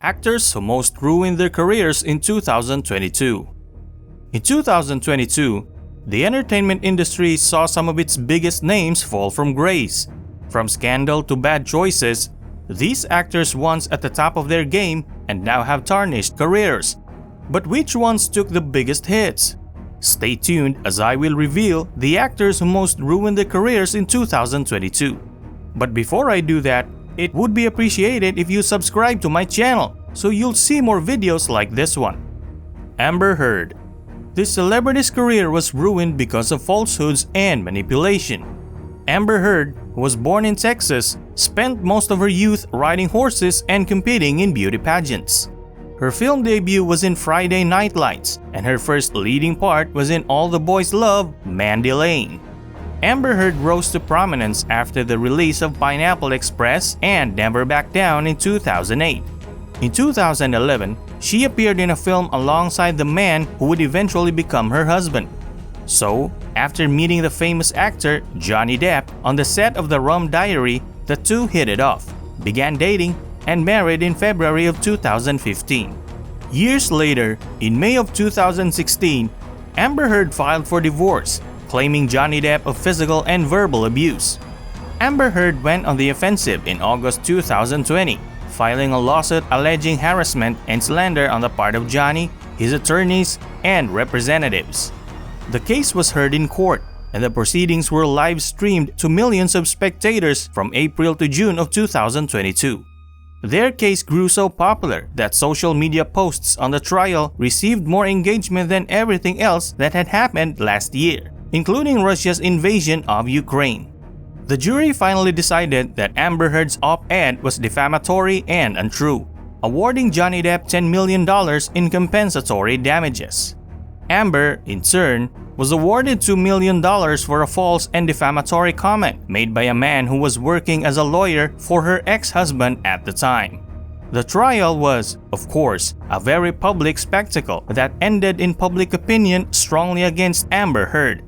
Actors who most ruined their careers in 2022. In 2022, the entertainment industry saw some of its biggest names fall from grace. From scandal to bad choices, these actors once at the top of their game and now have tarnished careers. But which ones took the biggest hits? Stay tuned as I will reveal the actors who most ruined their careers in 2022. But before I do that, it would be appreciated if you subscribe to my channel so you'll see more videos like this one. Amber Heard. This celebrity's career was ruined because of falsehoods and manipulation. Amber Heard, who was born in Texas, spent most of her youth riding horses and competing in beauty pageants. Her film debut was in Friday Night Lights, and her first leading part was in All the Boys Love, Mandy Lane. Amber Heard rose to prominence after the release of Pineapple Express and Never Back Down in 2008. In 2011, she appeared in a film alongside the man who would eventually become her husband. So, after meeting the famous actor Johnny Depp on the set of The Rum Diary, the two hit it off, began dating, and married in February of 2015. Years later, in May of 2016, Amber Heard filed for divorce, claiming Johnny Depp of physical and verbal abuse. Amber Heard went on the offensive in August 2020, filing a lawsuit alleging harassment and slander on the part of Johnny, his attorneys, and representatives. The case was heard in court, and the proceedings were live-streamed to millions of spectators from April to June of 2022. Their case grew so popular that social media posts on the trial received more engagement than everything else that had happened last year, including Russia's invasion of Ukraine. The jury finally decided that Amber Heard's op-ed was defamatory and untrue, awarding Johnny Depp $10 million in compensatory damages. Amber, in turn, was awarded $2 million for a false and defamatory comment made by a man who was working as a lawyer for her ex-husband at the time. The trial was, of course, a very public spectacle that ended in public opinion strongly against Amber Heard.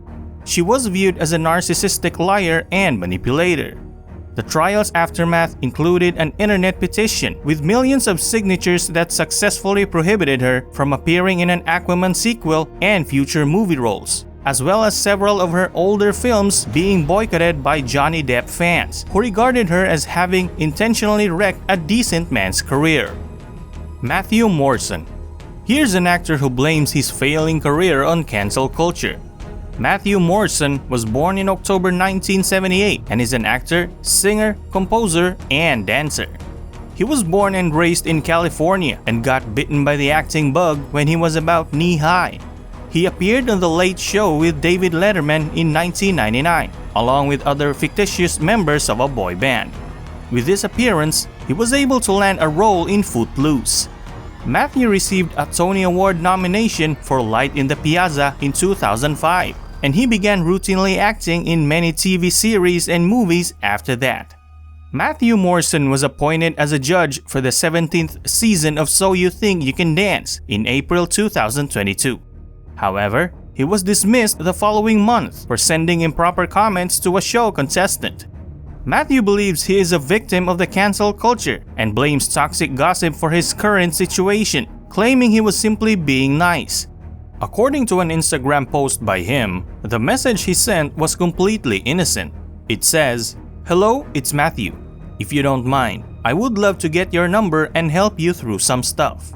She was viewed as a narcissistic liar and manipulator. The trial's aftermath included an internet petition with millions of signatures that successfully prohibited her from appearing in an Aquaman sequel and future movie roles, as well as several of her older films being boycotted by Johnny Depp fans, who regarded her as having intentionally wrecked a decent man's career. Matthew Morrison. Here's an actor who blames his failing career on cancel culture. Matthew Morrison was born in October 1978 and is an actor, singer, composer, and dancer. He was born and raised in California and got bitten by the acting bug when he was about knee-high. He appeared on The Late Show with David Letterman in 1999, along with other fictitious members of a boy band. With this appearance, he was able to land a role in Footloose. Matthew received a Tony Award nomination for Light in the Piazza in 2005. And he began routinely acting in many TV series and movies after that. Matthew Morrison was appointed as a judge for the 17th season of So You Think You Can Dance in April 2022. However, he was dismissed the following month for sending improper comments to a show contestant. Matthew believes he is a victim of the cancel culture and blames toxic gossip for his current situation, claiming he was simply being nice. According to an Instagram post by him, the message he sent was completely innocent. It says, "Hello, it's Matthew. If you don't mind, I would love to get your number and help you through some stuff."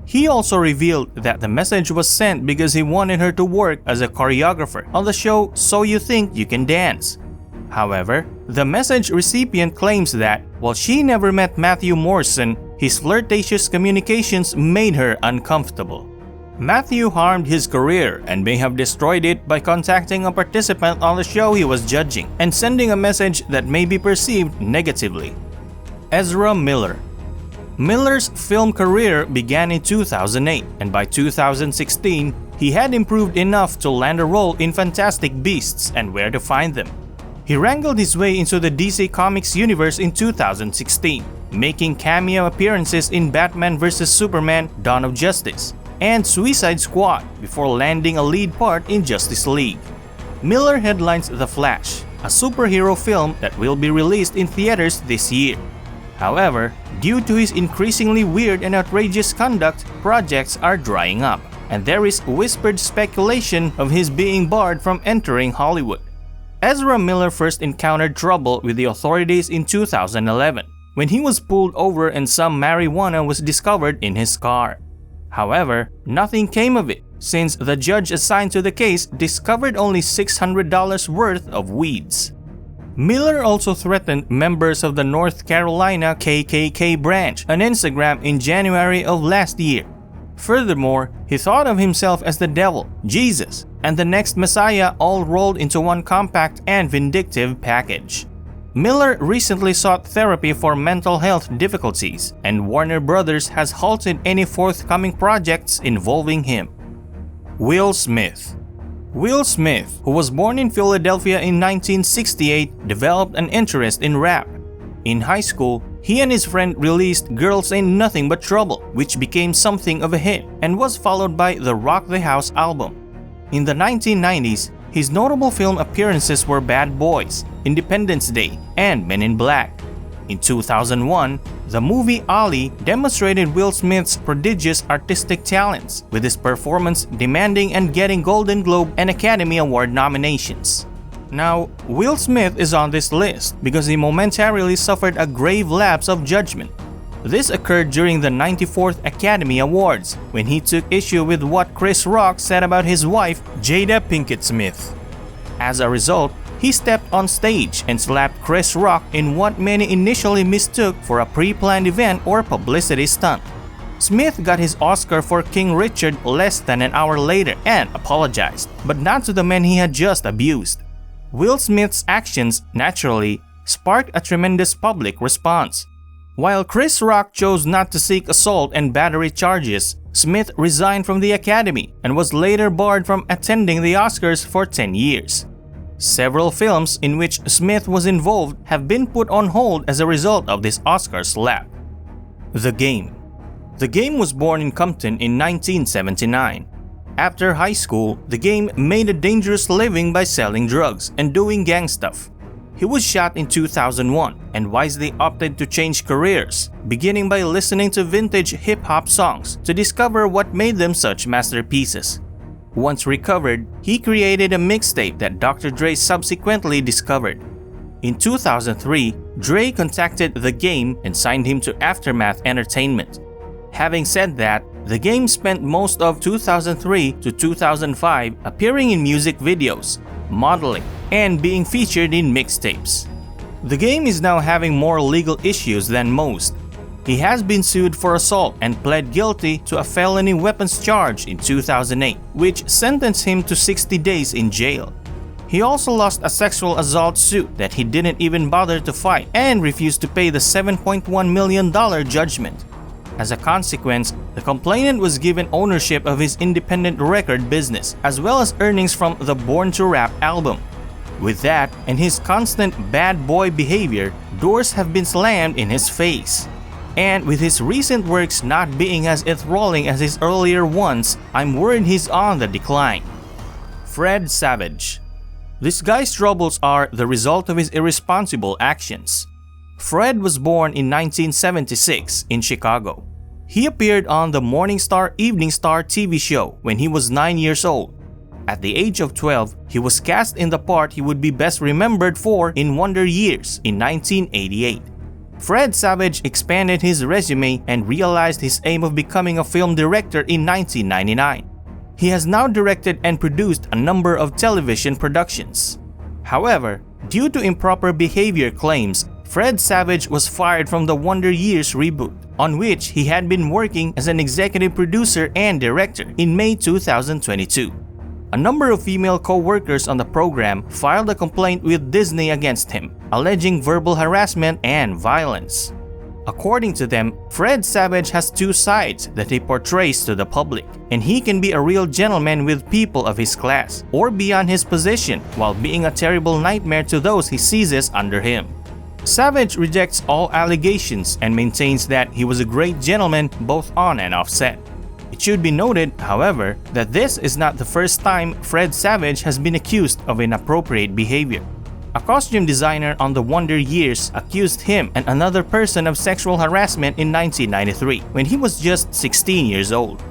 He also revealed that the message was sent because he wanted her to work as a choreographer on the show So You Think You Can Dance. However, the message recipient claims that, while she never met Matthew Morrison, his flirtatious communications made her uncomfortable. Matthew harmed his career and may have destroyed it by contacting a participant on the show he was judging and sending a message that may be perceived negatively. Ezra Miller. Miller's film career began in 2008, and by 2016, he had improved enough to land a role in Fantastic Beasts and Where to Find Them. He wrangled his way into the DC Comics universe in 2016, making cameo appearances in Batman vs. Superman: Dawn of Justice and Suicide Squad before landing a lead part in Justice League. Miller headlines The Flash, a superhero film that will be released in theaters this year. However, due to his increasingly weird and outrageous conduct, projects are drying up, and there is whispered speculation of his being barred from entering Hollywood. Ezra Miller first encountered trouble with the authorities in 2011, when he was pulled over and some marijuana was discovered in his car. However, nothing came of it, since the judge assigned to the case discovered only $600 worth of weeds. Miller also threatened members of the North Carolina KKK branch on Instagram in January of last year. Furthermore, he thought of himself as the devil, Jesus, and the next Messiah, all rolled into one compact and vindictive package. Miller recently sought therapy for mental health difficulties, and Warner Brothers has halted any forthcoming projects involving him. Will Smith. Will Smith, who was born in Philadelphia in 1968, developed an interest in rap. In high school, he and his friend released Girls Ain't Nothing But Trouble, which became something of a hit and was followed by the Rock the House album. In the 1990s, his notable film appearances were Bad Boys, Independence Day, and Men in Black. In 2001, the movie Ali demonstrated Will Smith's prodigious artistic talents, with his performance demanding and getting Golden Globe and Academy Award nominations. Now, Will Smith is on this list because he momentarily suffered a grave lapse of judgment. This occurred during the 94th Academy Awards, when he took issue with what Chris Rock said about his wife, Jada Pinkett Smith. As a result, he stepped on stage and slapped Chris Rock in what many initially mistook for a pre-planned event or publicity stunt. Smith got his Oscar for King Richard less than an hour later and apologized, but not to the men he had just abused. Will Smith's actions, naturally, sparked a tremendous public response. While Chris Rock chose not to seek assault and battery charges, Smith resigned from the Academy and was later barred from attending the Oscars for 10 years. Several films in which Smith was involved have been put on hold as a result of this Oscar slap. The Game. The Game was born in Compton in 1979. After high school, The Game made a dangerous living by selling drugs and doing gang stuff. He was shot in 2001 and wisely opted to change careers, beginning by listening to vintage hip-hop songs to discover what made them such masterpieces. Once recovered, he created a mixtape that Dr. Dre subsequently discovered. In 2003, Dre contacted The Game and signed him to Aftermath Entertainment. Having said that, The Game spent most of 2003 to 2005 appearing in music videos, modeling, and being featured in mixtapes. The Game is now having more legal issues than most. He has been sued for assault and pled guilty to a felony weapons charge in 2008, which sentenced him to 60 days in jail. He also lost a sexual assault suit that he didn't even bother to fight and refused to pay the $7.1 million judgment. As a consequence, the complainant was given ownership of his independent record business, as well as earnings from the Born to Rap album. With that and his constant bad boy behavior, doors have been slammed in his face. And with his recent works not being as enthralling as his earlier ones, I'm worried he's on the decline. Fred Savage. This guy's troubles are the result of his irresponsible actions. Fred was born in 1976 in Chicago. He appeared on the Morning Star Evening Star TV show when he was 9 years old. At the age of 12, he was cast in the part he would be best remembered for in Wonder Years in 1988. Fred Savage expanded his resume and realized his aim of becoming a film director in 1999. He has now directed and produced a number of television productions. However, due to improper behavior claims, Fred Savage was fired from the Wonder Years reboot, on which he had been working as an executive producer and director in May 2022. A number of female co-workers on the program filed a complaint with Disney against him, alleging verbal harassment and violence. According to them, Fred Savage has two sides that he portrays to the public, and he can be a real gentleman with people of his class or beyond his position while being a terrible nightmare to those he seizes under him. Savage rejects all allegations and maintains that he was a great gentleman both on and off set. It should be noted, however, that this is not the first time Fred Savage has been accused of inappropriate behavior. A costume designer on the Wonder Years accused him and another person of sexual harassment in 1993 when he was just 16 years old.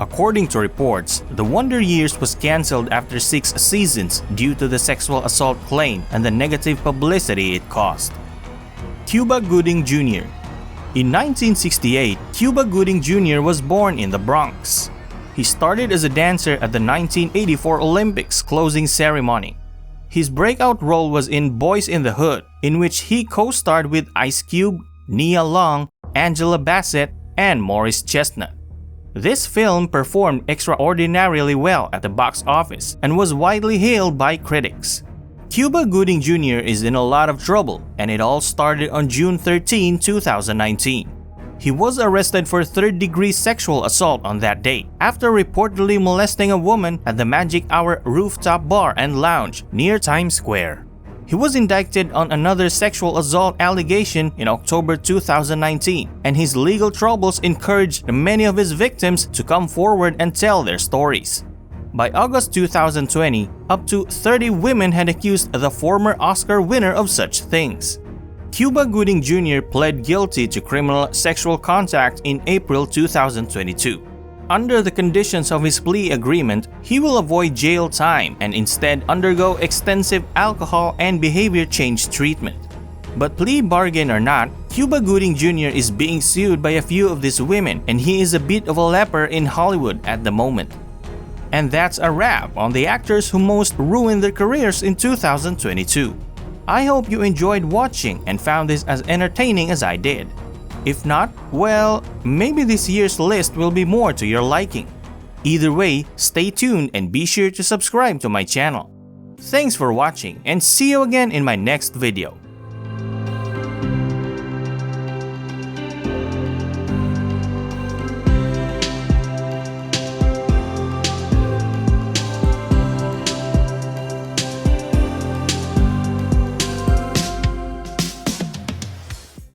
According to reports, the Wonder Years was cancelled after 6 seasons due to the sexual assault claim and the negative publicity it caused. Cuba Gooding Jr. In 1968, Cuba Gooding Jr. was born in the Bronx. He started as a dancer at the 1984 Olympics closing ceremony. His breakout role was in Boys in the Hood, in which he co-starred with Ice Cube, Nia Long, Angela Bassett, and Morris Chestnut. This film performed extraordinarily well at the box office and was widely hailed by critics. Cuba Gooding Jr. is in a lot of trouble, and it all started on June 13, 2019. He was arrested for third-degree sexual assault on that date after reportedly molesting a woman at the Magic Hour rooftop bar and lounge near Times Square. He was indicted on another sexual assault allegation in October 2019, and his legal troubles encouraged many of his victims to come forward and tell their stories. By August 2020, up to 30 women had accused the former Oscar winner of such things. Cuba Gooding Jr. pled guilty to criminal sexual contact in April 2022. Under the conditions of his plea agreement, he will avoid jail time and instead undergo extensive alcohol and behavior change treatment. But plea bargain or not, Cuba Gooding Jr. is being sued by a few of these women, and he is a bit of a leper in Hollywood at the moment. And that's a wrap on the actors who most ruined their careers in 2022. I hope you enjoyed watching and found this as entertaining as I did. If not, well, maybe this year's list will be more to your liking. Either way, stay tuned and be sure to subscribe to my channel. Thanks for watching and see you again in my next video.